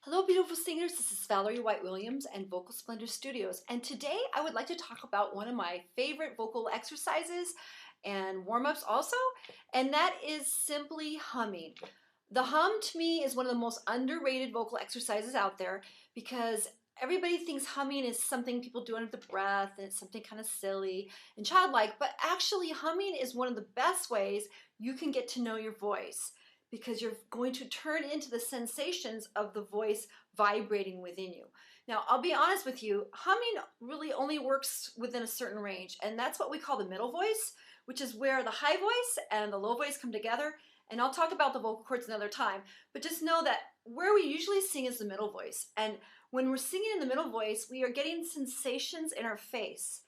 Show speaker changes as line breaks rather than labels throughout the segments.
Hello, beautiful singers. This is Valerie White-Williams and Vocal Splendor Studios. And today I would like to talk about one of my favorite vocal exercises and warm-ups also, and that is simply humming. The hum to me is one of the most underrated vocal exercises out there because everybody thinks humming is something people do under the breath and it's something kind of silly and childlike, but actually humming is one of the best ways you can get to know your voice, because you're going to turn into the sensations of the voice vibrating within you. Now, I'll be honest with you, humming really only works within a certain range, and that's what we call the middle voice, which is where the high voice and the low voice come together. And I'll talk about the vocal cords another time, but just know that where we usually sing is the middle voice. And when we're singing in the middle voice, we are getting sensations in our face.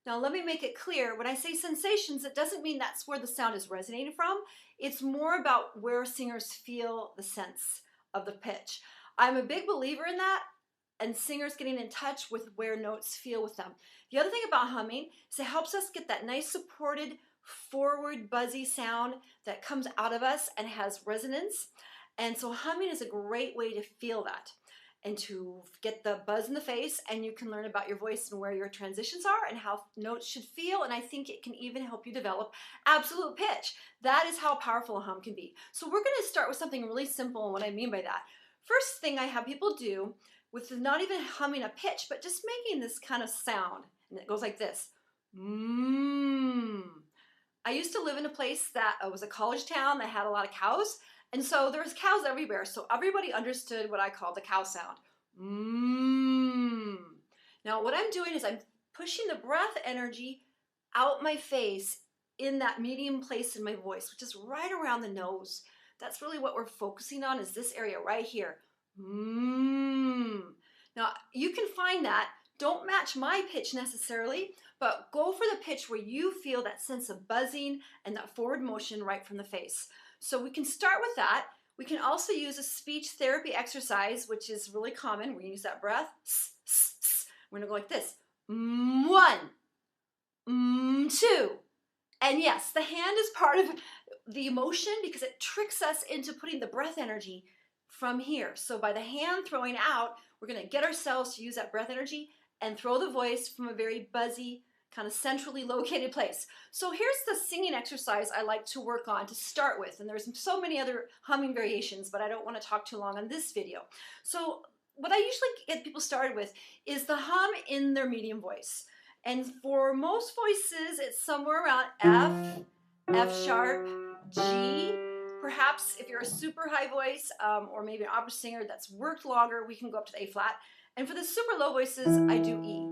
Now, let me make it clear. When I say sensations, it doesn't mean that's where the sound is resonating from. It's more about where singers feel the sense of the pitch. I'm a big believer in that, and singers getting in touch with where notes feel with them. The other thing about humming is it helps us get that nice supported, forward, buzzy sound that comes out of us and has resonance. And so humming is a great way to feel that and to get the buzz in the face, and you can learn about your voice and where your transitions are and how notes should feel, and I think it can even help you develop absolute pitch. That is how powerful a hum can be. So we're going to start with something really simple, and what I mean by that. First thing I have people do with not even humming a pitch, but just making this kind of sound, and it goes like this. I used to live in a place that was a college town that had a lot of cows, and so there was cows everywhere, so everybody understood what I call the cow sound. Now what I'm doing is I'm pushing the breath energy out my face in that medium place in my voice, which is right around the nose. That's really what we're focusing on, is this area right here. Now you can find that. Don't match my pitch necessarily, but go for the pitch where you feel that sense of buzzing and that forward motion right from the face. So we can start with that. We can also use a speech therapy exercise, which is really common. We're going to use that breath. We're going to go like this. 1, 2. And yes, the hand is part of the emotion because it tricks us into putting the breath energy from here. So by the hand throwing out, we're going to get ourselves to use that breath energy and throw the voice from a very buzzy, kind of centrally located place. So here's the singing exercise I like to work on to start with. And there's so many other humming variations, but I don't want to talk too long on this video. So what I usually get people started with is the hum in their medium voice. And for most voices, it's somewhere around F, F sharp, G. Perhaps if you're a super high voice or maybe an opera singer that's worked longer, we can go up to the A flat. And for the super low voices, I do E.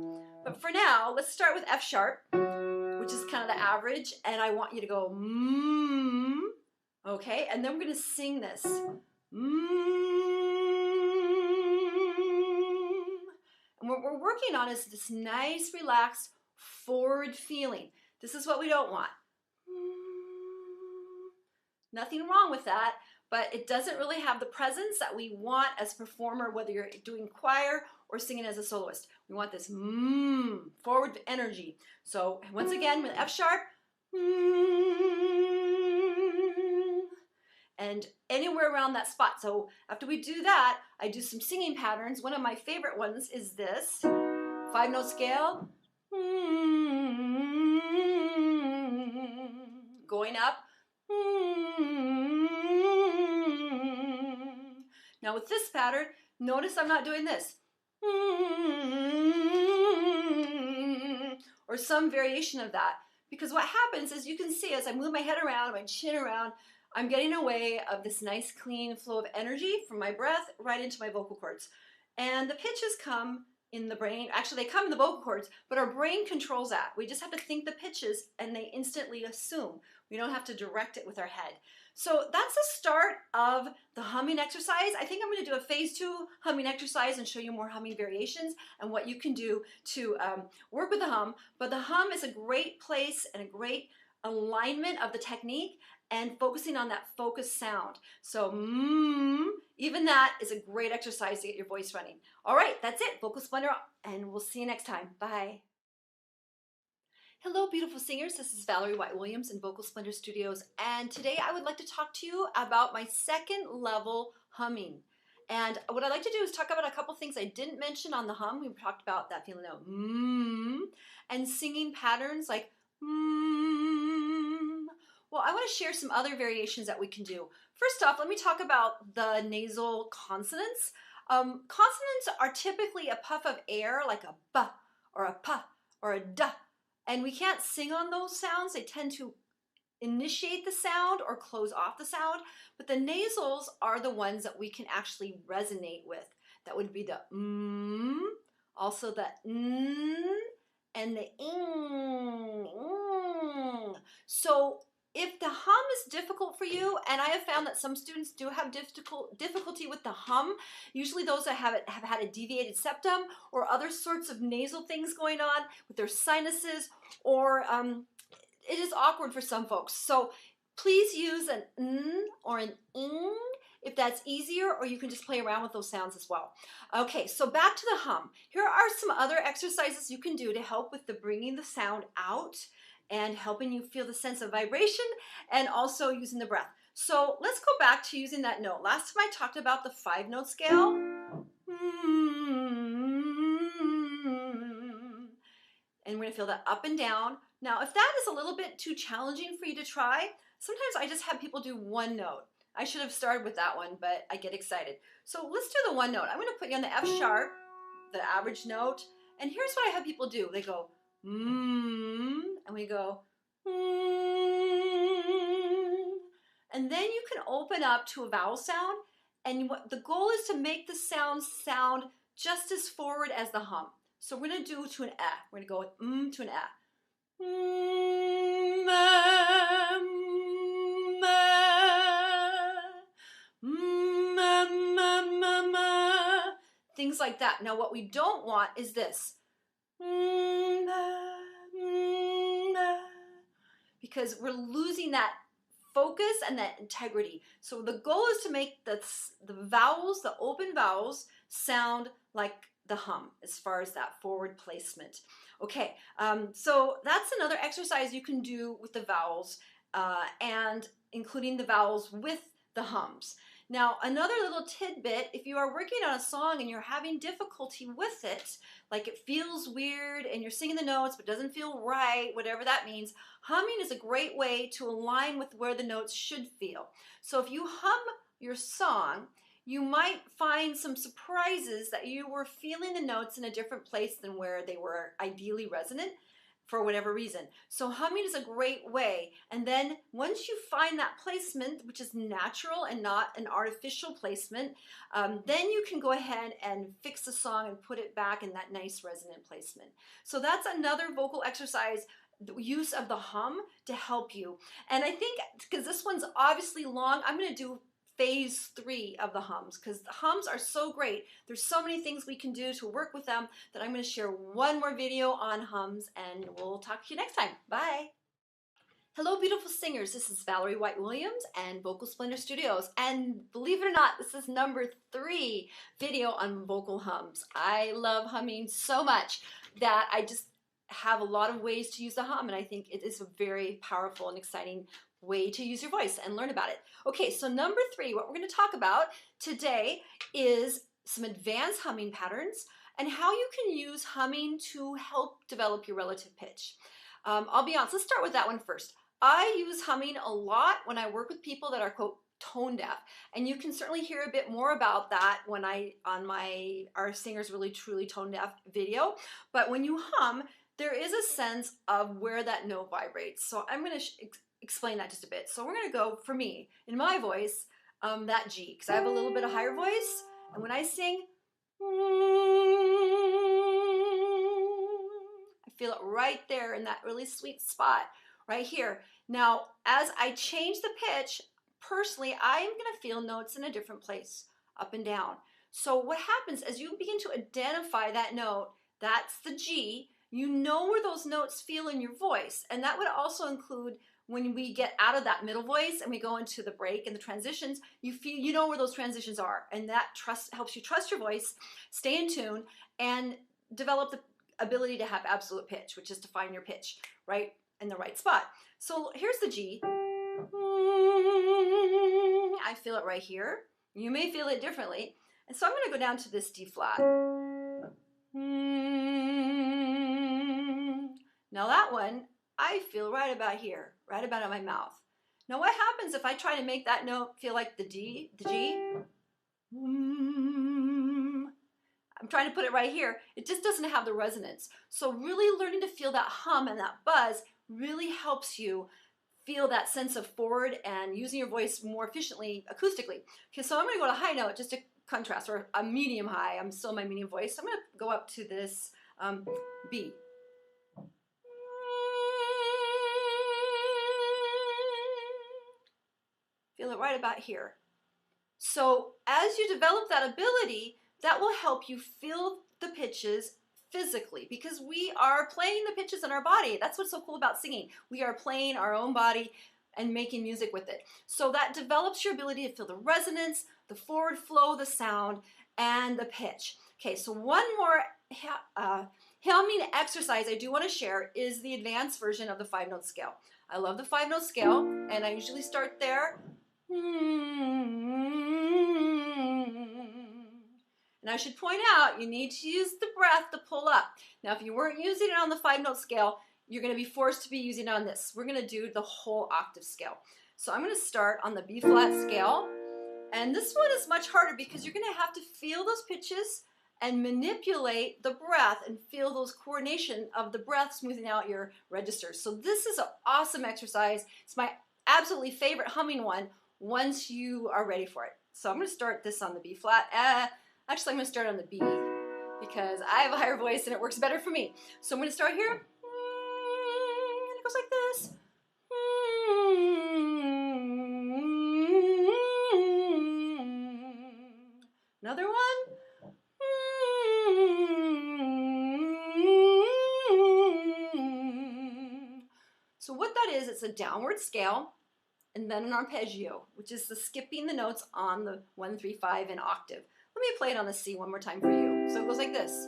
But for now, let's start with F sharp, which is kind of the average, and I want you to go okay? And then we're going to sing this. And what we're working on is this nice, relaxed, forward feeling. This is what we don't want. Nothing wrong with that, but it doesn't really have the presence that we want as a performer, whether you're doing choir or singing as a soloist. We want this forward energy. So once again, with F sharp, and anywhere around that spot. So after we do that, I do some singing patterns. One of my favorite ones is this 5-note scale, going up. Now with this pattern, notice I'm not doing this. Or some variation of that. Because what happens is, you can see as I move my head around, my chin around, I'm getting away of this nice clean flow of energy from my breath right into my vocal cords. And the pitches come in the brain. Actually, they come in the vocal cords, but our brain controls that. We just have to think the pitches and they instantly assume. We don't have to direct it with our head. So that's the start of the humming exercise. I think I'm going to do a phase 2 humming exercise and show you more humming variations and what you can do to work with the hum. But the hum is a great place and a great alignment of the technique and focusing on that focused sound. So even that is a great exercise to get your voice running. All right, that's it. Vocal Splendor, and we'll see you next time. Bye. Hello, beautiful singers. This is Valerie White-Williams in Vocal Splendor Studios, and today I would like to talk to you about my second level humming. And what I'd like to do is talk about a couple things I didn't mention on the hum. We talked about that feeling of and singing patterns like Well, I want to share some other variations that we can do. First off, let me talk about the nasal consonants. Consonants are typically a puff of air like a b or a p or a d, and we can't sing on those sounds. They tend to initiate the sound or close off the sound, but the nasals are the ones that we can actually resonate with. That would be the also the and the So if the hum is difficult for you, and I have found that some students do have difficulty with the hum, usually those that have had a deviated septum or other sorts of nasal things going on with their sinuses, or it is awkward for some folks. So please use an n or an ing if that's easier, or you can just play around with those sounds as well. Okay, so back to the hum. Here are some other exercises you can do to help with the bringing the sound out and helping you feel the sense of vibration and also using the breath. So let's go back to using that note. Last time I talked about the 5-note scale. And we're gonna feel that up and down. Now, if that is a little bit too challenging for you to try, sometimes I just have people do one note. I should have started with that one, but I get excited. So let's do the one note. I'm gonna put you on the F sharp, the average note, and here's what I have people do. They go, and we go, and then you can open up to a vowel sound, and what the goal is to make the sound just as forward as the hum. So we're going to do to an eh. We're going to go to an eh. Things like that. Now what we don't want is this. Because we're losing that focus and that integrity. So the goal is to make the vowels, the open vowels, sound like the hum as far as that forward placement. Okay, so that's another exercise you can do with the vowels and including the vowels with the hums. Now, another little tidbit, if you are working on a song and you're having difficulty with it, like it feels weird and you're singing the notes but doesn't feel right, whatever that means, humming is a great way to align with where the notes should feel. So if you hum your song, you might find some surprises that you were feeling the notes in a different place than where they were ideally resonant for whatever reason. So humming is a great way. And then once you find that placement, which is natural and not an artificial placement, then you can go ahead and fix the song and put it back in that nice resonant placement. So that's another vocal exercise, the use of the hum to help you. And I think, because this one's obviously long, I'm going to do phase 3 of the hums, because the hums are so great. There's so many things we can do to work with them that I'm going to share one more video on hums, and we'll talk to you next time. Bye. Hello, beautiful singers. This is Valerie White-Williams and Vocal Splendor Studios. And believe it or not, this is number 3 video on vocal hums. I love humming so much that I just have a lot of ways to use the hum, and I think it is a very powerful and exciting way to use your voice and learn about it. Okay, so number 3, what we're going to talk about today is some advanced humming patterns and how you can use humming to help develop your relative pitch. I'll be honest, let's start with that one first. I use humming a lot when I work with people that are, quote, tone deaf, and you can certainly hear a bit more about that when on my Our Singers Really Truly Tone Deaf video. But when you hum, there is a sense of where that note vibrates. So I'm going to explain that just a bit. So we're going to go, for me, in my voice, that G, because I have a little bit of higher voice, and when I sing, I feel it right there in that really sweet spot, right here. Now, as I change the pitch, personally, I am going to feel notes in a different place, up and down. So what happens as you begin to identify that note, that's the G, you know where those notes feel in your voice, and that would also include when we get out of that middle voice and we go into the break and the transitions, you know where those transitions are, and that helps you trust your voice, stay in tune, and develop the ability to have absolute pitch, which is to find your pitch right in the right spot. So here's the G. I feel it right here. You may feel it differently. And so I'm going to go down to this D flat. Now that one, I feel right about here, right about in my mouth. Now what happens if I try to make that note feel like the G? I'm trying to put it right here. It just doesn't have the resonance. So really learning to feel that hum and that buzz really helps you feel that sense of forward and using your voice more efficiently acoustically. Okay, so I'm going to go to high note just to contrast, or a medium high. I'm still in my medium voice. So I'm going to go up to this B. Feel it right about here. So as you develop that ability, that will help you feel the pitches physically, because we are playing the pitches in our body. That's what's so cool about singing. We are playing our own body and making music with it. So that develops your ability to feel the resonance, the forward flow, the sound, and the pitch. Okay, so one more humming exercise I do want to share is the advanced version of the 5-note scale. I love the 5-note scale, and I usually start there. And I should point out, you need to use the breath to pull up. Now, if you weren't using it on the 5-note scale, you're going to be forced to be using it on this. We're going to do the whole octave scale. So I'm going to start on the B flat scale. And this one is much harder because you're going to have to feel those pitches and manipulate the breath and feel those coordination of the breath smoothing out your registers. So this is an awesome exercise. It's my absolutely favorite humming one once you are ready for it. So I'm going to start this on the B flat. Actually, I'm going to start on the B because I have a higher voice and it works better for me. So I'm going to start here. And it goes like this. Another one. So what that is, it's a downward scale and then an arpeggio, which is the skipping the notes on the 1, 3, 5 in octave. Let me play it on the C one more time for you. So it goes like this.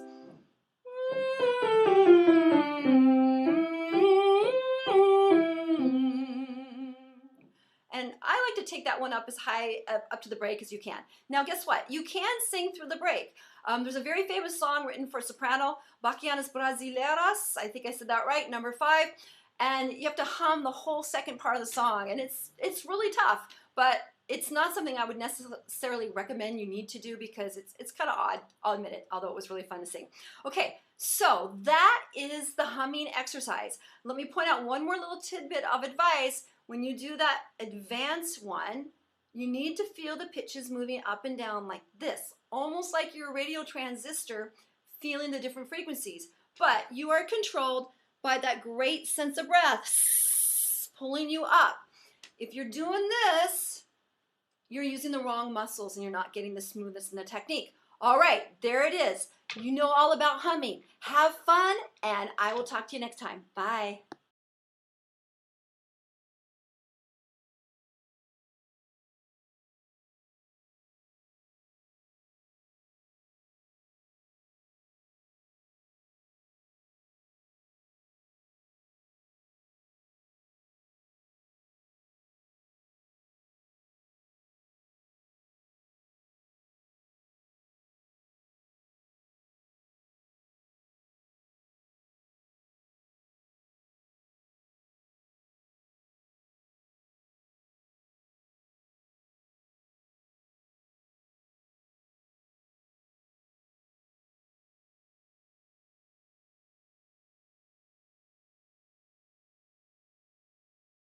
And I like to take that one up as high up to the break as you can. Now guess what? You can sing through the break. There's a very famous song written for soprano, Baquianas Brasileiras. I think I said that right, number 5. And you have to hum the whole second part of the song. And it's really tough, but it's not something I would necessarily recommend you need to do because it's kind of odd, I'll admit it, although it was really fun to sing. Okay, so that is the humming exercise. Let me point out one more little tidbit of advice. When you do that advanced one, you need to feel the pitches moving up and down like this, almost like your radio transistor feeling the different frequencies. But you are controlled by that great sense of breath pulling you up. If you're doing this, you're using the wrong muscles and you're not getting the smoothness in the technique. All right, there it is. You know all about humming. Have fun, and I will talk to you next time. Bye.